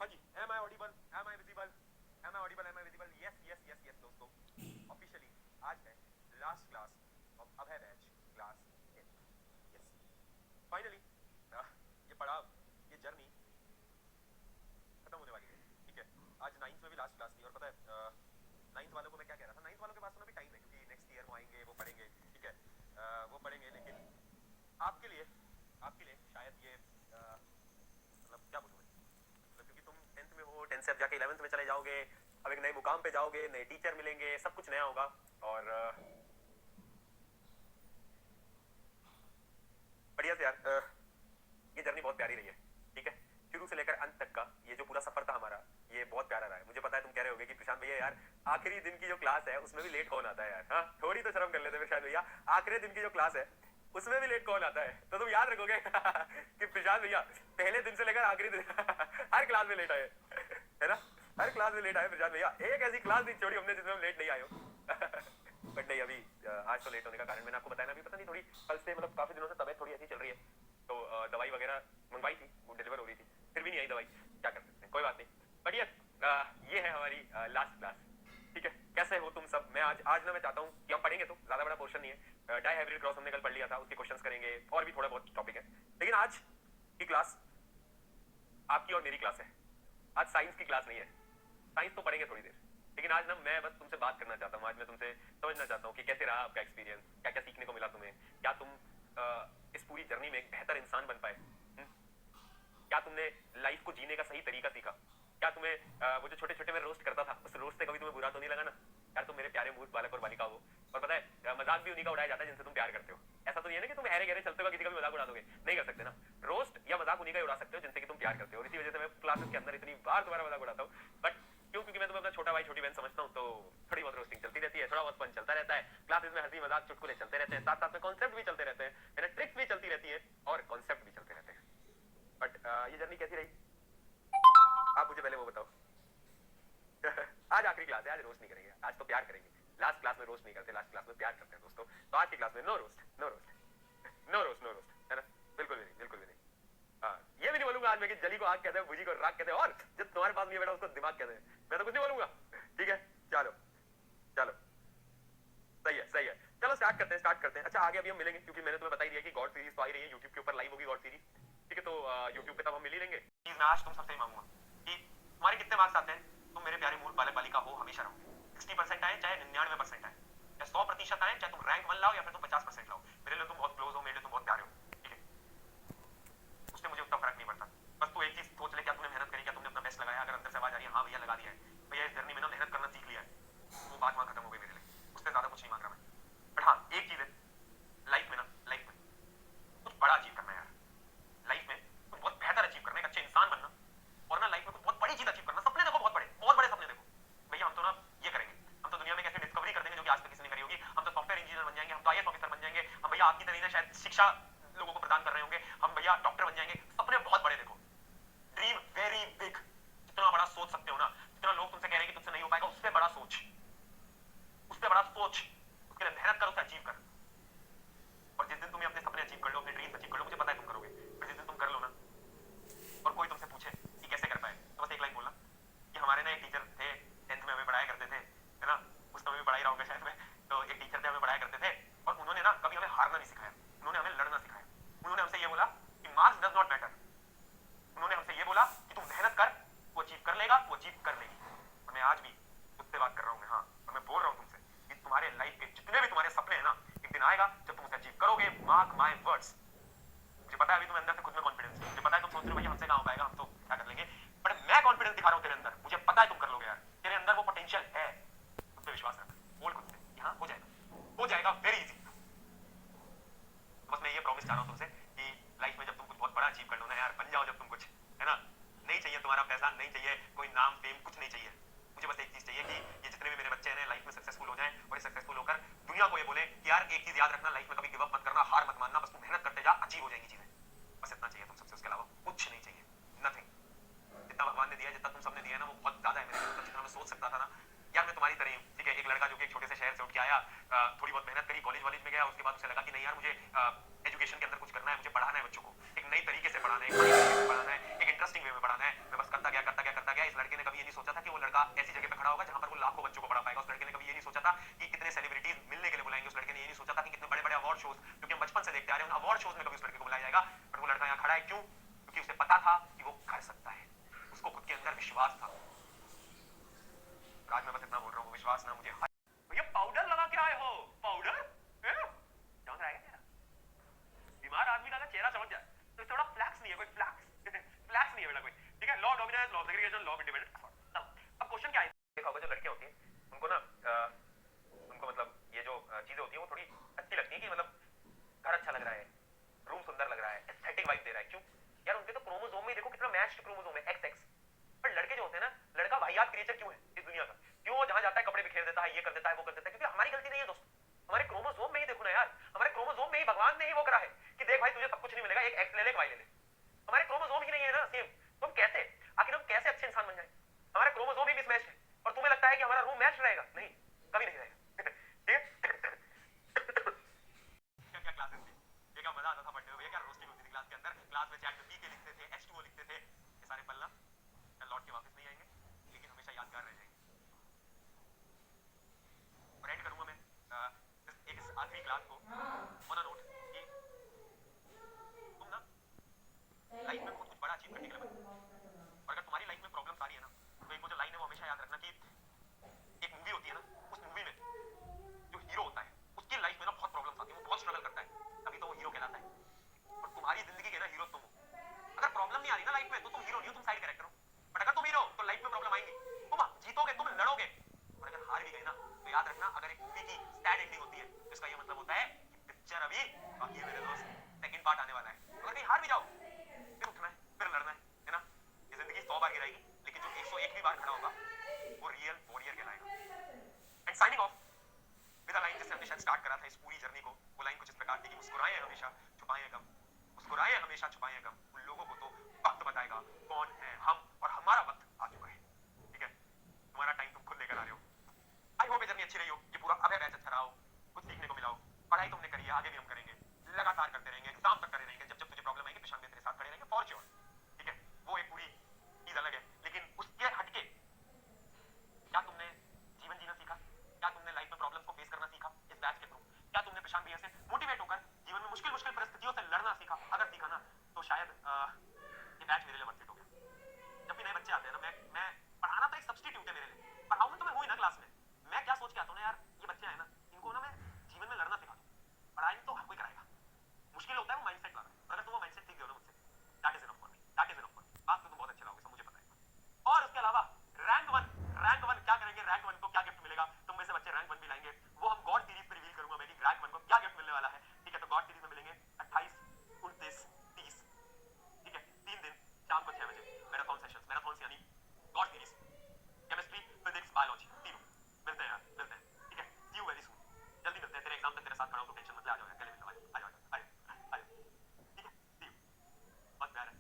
हाँ जी, am I audible, am I visible, am I audible, am I visible, yes yes yes yes दोस्तों, officially आज है last class of Abhay batch class 10th। Yes, finally ये पड़ाव, ये journey खत्म होने वाली है। ठीक है, आज 9th में भी लास्ट क्लास थी और पता है 9th वालों को मैं क्या कह रहा था, 9th वालों के पास तो अभी टाइम है क्योंकि नेक्स्ट ईयर वो आएंगे, वो पढ़ेंगे। ठीक है, वो पढ़ेंगे, लेकिन आपके लिए शायद ये मतलब क्या बोलूं मैं, मतलब क्योंकि तुम 10th में हो, 10th से अब जाके 11th में चले जाओगे, अब एक नए मुकाम पे जाओगे, नए टीचर मिलेंगे, सब कुछ नया होगा। और बढ़िया से यार, ये जर्नी बहुत प्यारी रही है। ठीक है, शुरू से लेकर अंत तक का ये जो पूरा सफर था हमारा, ये बहुत प्यारा रहा है। मुझे पता है तुम कह रहे होगे कि प्रशांत भैया यार आखिरी दिन की जो क्लास है उसमें भी लेट कौन आता है यार, हाँ थोड़ी तो शर्म कर लेते प्रशांत भैया, आखिरी दिन की जो क्लास है उसमें भी लेट कौन आता है। तो तुम याद रखोगे कि प्रशांत भैया पहले दिन से लेकर आखिरी दिन हर क्लास में लेट आए, है ना, हर क्लास में लेट आए प्रशांत भैया, एक ऐसी क्लास नहीं छोड़ी हमने जिसमें हम लेट नहीं आए हो। बट नहीं, अभी आज तो लेट होने का कारण मैंने आपको बताया ना, अभी पता नहीं थोड़ी कल से मतलब काफी दिनों से तबीयत थोड़ी ऐसी चल रही है, तो दवाई वगैरह मंगवाई थी, वो डिलीवर हो रही थी, फिर भी नहीं आई दवाई, क्या कर सकते हैं, कोई बात नहीं। बट ये है हमारी लास्ट क्लास। ठीक है, कैसे हो तुम सब। मैं आज ना मैं चाहता हूँ कि हम पढ़ेंगे तो ज्यादा बड़ा पोर्शन नहीं है, डाई हाइब्रिड क्रॉस हमने कल पढ़ लिया था, उसके क्वेश्चंस करेंगे और भी थोड़ा बहुत टॉपिक है, लेकिन आज की क्लास आपकी और मेरी क्लास है। आज साइंस की क्लास नहीं है, साइंस तो पढ़ेंगे थोड़ी देर, लेकिन आज ना मैं बस तुमसे बात करना चाहता हूँ, आज मैं तुमसे समझना चाहता हूँ कि कैसे रहा आपका एक्सपीरियंस, क्या क्या सीखने को मिला तुम्हें, क्या तुम इस पूरी जर्नी में एक बेहतर इंसान बन पाए, क्या तुमने लाइफ को जीने का सही तरीका सीखा, क्या तुम्हें वो जो छोटे छोटे मैं रोस्ट करता था उस रोस्ट से कभी तुम्हें बुरा तो नहीं लगा ना यार, तुम मेरे प्यारे मूर्ख बालक और बालिका हो। और पता है मजाक भी उन्हीं का उड़ाया जाता है जिनसे तुम प्यार करते हो, ऐसा तो नहीं है ना कि तुम ऐरे गहरे चलते हुए किसी का भी मजाक उड़ा दोगे, नहीं कर सकते ना, रोस्ट या मजाक उन्हीं का ही उड़ा सकते हो जिनसे कि तुम प्यार करते हो, और इसी वजह से मैं क्लासेस के अंदर इतनी बार तुम्हारा मजाक उड़ाता हूँ। बट क्यों, क्योंकि मैं तुम्हें अपना छोटा भाई छोटी बहन समझता हूँ, तो थोड़ी बहुत रोस्टिंग चलती रहती है, थोड़ा बहुत फन चलता रहता है, क्लासेस में हंसी मजाक चुटकुले चलते रहते हैं, साथ साथ में कॉन्सेप्ट भी चलते रहते हैं, मेरे ट्रिक्स भी चलती रहती है और कॉन्सेप्ट भी चलते रहते हैं। बट ये जर्नी कैसी रही आप मुझे पहले वो बताओ। आज आखिरी क्लास है, आज रोस्ट नहीं करेंगे, आज तो प्यार करेंगे। लास्ट क्लास में रोस्ट नहीं करते, लास्ट क्लास में प्यार करते हैं दोस्तों, तो आज की क्लास में no roast, no roast, no roast, no roast, है ना, बिल्कुल भी नहीं, बिल्कुल भी नहीं। हाँ, ये भी नहीं बोलूंगा आज मैं कि जली को आग कहते हैं, भुजी को राग कहते हैं, और जब तुम्हारे पास नहीं बैठा उसको दिमाग कहते हैं, मैं तो कुछ नहीं बोलूंगा। ठीक है, चलो चलो, सही है सही है, चलो स्टार्ट करते हैं, स्टार्ट करते हैं। अच्छा, आगे अभी हम मिलेंगे क्योंकि मैंने तुम्हें बता ही दिया कि गॉड सीरीज तो आ ही रही है, यूट्यूब के ऊपर लाइव होगी गॉड सीरीज। ठीक है, तो यूट्यूब पे तब हम मिल ही लेंगे। प्लीज मैं आज तुम सबसे ही मांगूंगा कि तुम्हारे कितने मार्क्स आते हैं, तुम मेरे प्यारे मूल बालक बालिका हो, हमेशा रहो। 60% आए चाहे 99% आए, या 100% आए, चाहे तुम रैंक 1 लाओ या फिर तुम 50% लाओ, मेरे लिए तुम बहुत क्लोज हो, मेरे लिए तुम बहुत प्यारे हो। ठीक है, उससे मुझे उतना फर्क नहीं पड़ता, बस तू एक चीज सोच ले, क्या तूने मेहनत करी, क्या तुमने अपना बेस्ट लगाया, अगर अंदर से आवाज आ रही है हाँ भैया लगा दिया है, भैया इस जर्नी में ना मेहनत करना सीख लिया है, वो बात वहां खत्म हो गई मेरे लिए, उससे ज्यादा कुछ नहीं मांग रहा मैं। बट हाँ, एक चीज है लाइफ में ना, लाइफ में कुछ बड़ा अचीव करना है यार, लाइफ में कुछ बहुत बेहतर अचीव करना है, एक अच्छे इंसान बनना, और ना लाइफ में कुछ बहुत बड़ी चीज अचीव करना, सपने देखो बहुत बड़े सपने देखो। भैया हम तो ना ये करेंगे, हम तो दुनिया में कैसे डिस्कवरी कर देंगे जो कि आज तक किसी ने करी होगी, हम तो सॉफ्टवेयर इंजीनियर बन जाएंगे, हम तो आईएएस ऑफिसर बन जाएंगे, हम भैया आपकी तरह शायद शिक्षा लोगों को प्रदान कर रहे होंगे, हम भैया डॉक्टर बन जाएंगे, सपने बहुत बड़े देखो, ड्रीम वेरी बिग, जितना बड़ा सोच सकते हो ना, जितना लोग तुमसे कह रहे हैं कि तुमसे नहीं हो पाएगा, उससे बड़ा सोच, उससे बड़ा सोच, उसके लिए मेहनत करो, उसे अचीव कर। और जिस दिन तुम्हें अपने सपने अचीव कर लो, अपने ड्रीम्स अचीव कर लो, मुझे पता है तुम करोगे, पर जिस दिन तुम कर लो ना और कोई तुमसे पूछे कि कैसे कर पाए, तो बस एक लाइन बोलना कि हमारे ना एक टीचर थे, 10th में हमें पढ़ाया करते थे, है ना, उस समय भी पढ़ाई रहा होगा शायद मैं, तो एक टीचर थे हमें पढ़ाया करते थे, और उन्होंने ना कभी हमें हारना नहीं सिखाया, उन्होंने हमें लड़ना सिखाया। उन्होंने हमसे ये बोला कि मार्क्स डज नॉट मैटर, उन्होंने हमसे ये बोला कि तुम मेहनत कर, वो अचीव कर लेगा, वो अचीव कर लेगी। और मैं आज भी उससे बात कर रहा हूँ, मैं हाँ, और मैं बोल रहा हूँ तुमसे कि तुम्हारे लाइफ के जितने भी तुम्हारे सपने हैं ना, एक दिन आएगा जब तुम उसे अचीव करोगे, मार्क माय वर्ड्स। मुझे पता है अभी तुम्हें अंदर से खुद में कॉन्फिडेंस है, मुझे पता है तुम सोच रहे हो भैया हमसे कहाँ हो पाएगा, हम तो क्या कर लेंगे, बट मैं कॉन्फिडेंस दिखा रहा हूँ तेरे अंदर, मुझे पता है तुम कर लोगे यार, तेरे अंदर वो पोटेंशियल है, उस पर विश्वास रख, बोल खुद से कि हाँ हो जाएगा, हो जाएगा वेरी इजी। बस मैं ये प्रॉमिस चाह रहा हूँ तुमसे कि लाइफ में जब तुम कुछ बहुत बड़ा अचीव कर लो ना यार, बन जाओ जब तुम कुछ, है ना, नहीं चाहिए तुम्हारा पैसा, नहीं चाहिए कोई नाम फेम, कुछ नहीं चाहिए, मुझे बस एक चीज चाहिए कि ये जितने भी मेरे बच्चे हैं लाइफ में सक्सेसफुल हो जाएं, और सक्सेसफुल होकर दुनिया को ये बोले कि यार एक चीज याद रखना, लाइफ में कभी गिव अप मत करना, हार मत मानना, बस तुम मेहनत करते जा, अचीव हो जाएंगी चीजें, बस इतना चाहिए तुम सबसे, उसके अलावा कुछ नहीं चाहिए, नथिंग। जितना भगवान ने दिया है, जितना तुम सबने दिया है ना, वो बहुत ज्यादा है मेरे लिए, मतलब जितना मैं सोच सकता था ना यार, मैं तुम्हारी तरह ही हूँ। ठीक है, एक लड़का जो कि एक छोटे से शहर से उठ के आया, थोड़ी बहुत मेहनत करी, कॉलेज वॉलेज में गया, उसके बाद उसे लगा कि नहीं यार मुझे एजुकेशन के अंदर कुछ करना है, मुझे पढ़ाना है बच्चों को, एक नई तरीके से पढ़ाना है, एक बड़ी तरीके से पढ़ाना है, एक इंटरेस्टिंग वे में पढ़ाना है, मैं बस करता गया करता गया क्यों? क्योंकि उसे पता था कि वो कर सकता है, उसको खुद के अंदर विश्वास था। आज मैं बस इतना बोल रहा हूँ, विश्वास ना मुझे भैया पाउडर लगा के आए हो, पाउडर चमक रहा है क्या? बीमार आदमी का चेहरा चमक जाए तो थोड़ा फ्लैक्स नहीं है, कोई फ्लैक्स फ्लैक्स नहीं है बेटा कोई, ठीक है? Law of dominance, law of segregation, law of independence. अब क्वेश्चन क्या है, देखा होगा जो लड़कियां होती हैं उनको ना उनको मतलब ये जो चीजें होती हैं वो थोड़ी अच्छी लगती है कि मतलब घर अच्छा लग रहा है, रूम सुंदर लग रहा है, एस्थेटिक वाइब दे रहा है। क्यों यार? उनके तो क्रोमोसोम में देखो कितना मैच्ड क्रोमोसोम है, एक्स एक्स। पर लड़के जो होते हैं ना, लड़का वाहियात क्रिएचर क्यों है इस दुनिया का? क्यों जहां जाता है कपड़े बिखेर देता है, ये कर देता है, वो कर देता है? क्योंकि हमारी गलती नहीं है दोस्तों, हमारे क्रोमोसोम में ही देखो ना यार, हमारे क्रोमोसोम में ही भगवान ने ही वो करा है कि देख भाई तुझे सब कुछ नहीं मिलेगा, एक एक्स ले ले, एक वाई ले ले। हमारे क्रोमोसोम ही नहीं है ना सेम, तो हम कैसे, आखिर हम कैसे अच्छे इंसान बन जाए? हमारे क्रोमोसोम ही मिसमैच है और तुम्हें लगता है कि हमारा रूम मैच रहेगा? नहीं, कभी नहीं रहेगा। क्या क्या क्लासेस थी, ये क्या मजा आता था पढ़ने में भैया, क्या रोस्टिंग होती थी क्लास के अंदर। क्लास में चैट में पीके लिखते थे, H2O लिखते थे, ये सारे पल ना कल लौट के वापस नहीं आएंगे, लेकिन हमेशा यादगार रह जाएंगे। और एंड करूंगा मैं एक आखिरी क्लास को ऑन अ नोट कि तुम ना लाइफ में बहुत कुछ बड़ा अचीव करने के लिए बने, और अगर तुम्हारी लाइफ में प्रॉब्लम्स आ रही है ना, तो एक वो जो लाइन है वो हमेशा याद रखना कि एक मूवी होती है ना, उस मूवी में जो हीरो होता है उसकी लाइफ में ना बहुत प्रॉब्लम्स आती है, वो बहुत स्ट्रगल करता है, तभी तो वो हीरो कहलाता है। और तुम्हारी जिंदगी के ना हीरो तुम हो। अगर प्रॉब्लम नहीं आ रही ना लाइफ में तो तुम हीरो नहीं हो, तुम साइड कैरेक्टर हो। बट अगर तुम हीरो हो तो लाइफ में प्रॉब्लम आएंगी, तुम जीतोगे, तुम लड़ोगे। और अगर हार भी गए ना तो याद रखना, अगर एक मूवी की सैड एंडिंग होती है तो इसका ये मतलब होता है कि पिक्चर अभी बाकी है मेरे दोस्त, सेकंड पार्ट आने वाला है। अगर कहीं हार भी जाओ फिर उठना है, फिर लड़ना है ना? ये जिंदगी 100 बार गिराएगी, लेकिन जो 101 बार खड़ा होगा वो रियल वॉरियर कहलाएगा। And signing off with a line जिससे हमने शायद स्टार्ट करा था इस पूरी जर्नी को। वो लाइन कुछ इस प्रकार थी कि मुस्कुराएं हमेशा, छुपाएं गम, मुस्कुराएं हमेशा, छुपाएं गम। उन लोगों को तो वक्त बताएगा कौन है हम, और हमारा वक्त आ चुका है। ठीक है, तुम्हारा टाइम तुम खुद लेकर आ रहे हो। आई होप ये जर्नी अच्छी रही हो, ये पूरा अभय बैच अच्छा रहा हो, कुछ सीखने को मिला हो। पढ़ाई तुमने करी है, आगे भी हम करेंगे, लगातार करते रहेंगे, एग्जाम तक करे रहेंगे। जब जब तुझे प्रॉब्लम आएगी प्रशांत तेरे साथ खड़े रहेंगे फॉर श्योर। ठीक है, वो एक पूरी चीज अलग है, लेकिन उसके हटके क्या तुमने जीवन जीना सीखा? क्या तुमने लाइफ में प्रॉब्लम्स को फेस करना सीखा इस बैच के थ्रू? क्या तुमने प्रशांत भैया से मोटिवेट होकर जीवन में मुश्किल मुश्किल परिस्थितियों से लड़ना सीखा? अगर सीखा ना तो शायद ये बैच मेरे लिए वर्थ इट हो गया। जब भी नए बच्चे आते हैं ना, मैं पढ़ाना तो एक सब्स्टिट्यूट है मेरे लिए, पढ़ाऊंगा तो मैं हूं ही ना क्लास में। मैं क्या सोच के आता हूं ना यार, ये बच्चे आए ना, इनको ना मैं जीवन में लड़ना सिखा दूं। पढ़ाई तो हर कोई कराएगा, मुश्किल होता है वो माइंडसेट वाला। अगर तुम वो माइंडसेट सीख गए ना मुझसे, that is enough for me, that is enough for me. बात तो तुम बहुत अच्छे रहोगे, सब मुझे पता है। और उसके अलावा रैंक वन, रैंक वन क्या करेंगे, रैंक वन को क्या गिफ्ट मिलेगा? तुम में से बच्चे रैंक वन भी लाएंगे, वो हम गॉड सीरीज पे रिवील करूंगा मैं कि रैंक वन को क्या गिफ्ट मिलने वाला है। ठीक है, तो गॉड सीरीज में मिलेंगे 28, 29, 30। ठीक है, 3 दिन शाम को 6 बजे मैराथन सेशंस, मैराथन यानी God series, chemistry, physics, biology, तीनों मिलते हैं यार, मिलते हैं। ठीक है, सी यू वेरी सून, जल्दी मिलते हैं। तेरे एग्जाम तक तेरे साथ खड़ा हूं तो टेंशन मत ले, आ जाओ यार, पहले मिल लो, आ जाओ आ जाओ आ जाओ। ठीक है, सी यू। बहुत प्यार है,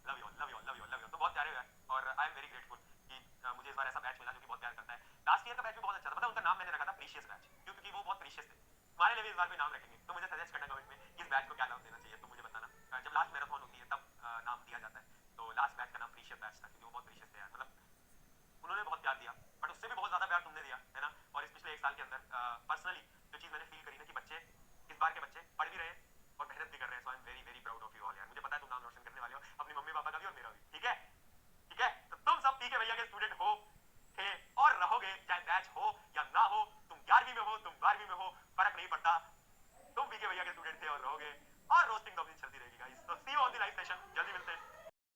love you all, love you all, love you all, love you all. तो बहुत प्यारे हो यार, और आई एम वेरी ग्रेटफुल कि मुझे इस बार ऐसा बैच मिला जो कि बहुत प्यार करता है। लास्ट ईयर का बैच भी बहुत अच्छा था, पता है उनका नाम मैंने रखा था प्रीशियस बैच, क्योंकि वो बहुत प्रीशियस थे। तुम्हारे लिए भी इस बार भी नाम रखेंगे, तो मुझे सजेस्ट करना कमेंट में कि इस बैच को क्या नाम देना चाहिए, तो मुझे बताना। जब लास्ट मैराथन होती है तब नाम दिया जाता है, तो लास्ट बैच का नाम प्रीशियस बैच था, क्योंकि वो बहुत प्रीशियस थे यार। मतलब उन्होंने बहुत प्यार दिया, बट उससे भी बहुत ज्यादा प्यार तुमने दिया है ना। और इस पिछले 1 साल के अंदर पर्सनली जो चीज मैंने फील करी ना कि बच्चे, इस बार के बच्चे पढ़ भी रहे हैं और मेहनत भी कर रहे हैं। So I am very very proud of you all यार। मुझे पता है तुम नाम रोशन करने वाले हो, अपनी मम्मी पापा का भी और मेरा भी। ठीक है, ठीक है, तो तुम सब पीके भैया के स्टूडेंट हो, थे और रहोगे, चाहे बैच हो या ना हो। तुम 11वीं में हो, तुम 12वीं में हो, फर्क नहीं पड़ता, तुम पीके भैया के स्टूडेंट थे और रहोगे, और रोस्टिंग तो अपनी चलती रहेगी गाइस। तो see you on the live session, जल्दी मिलते हैं।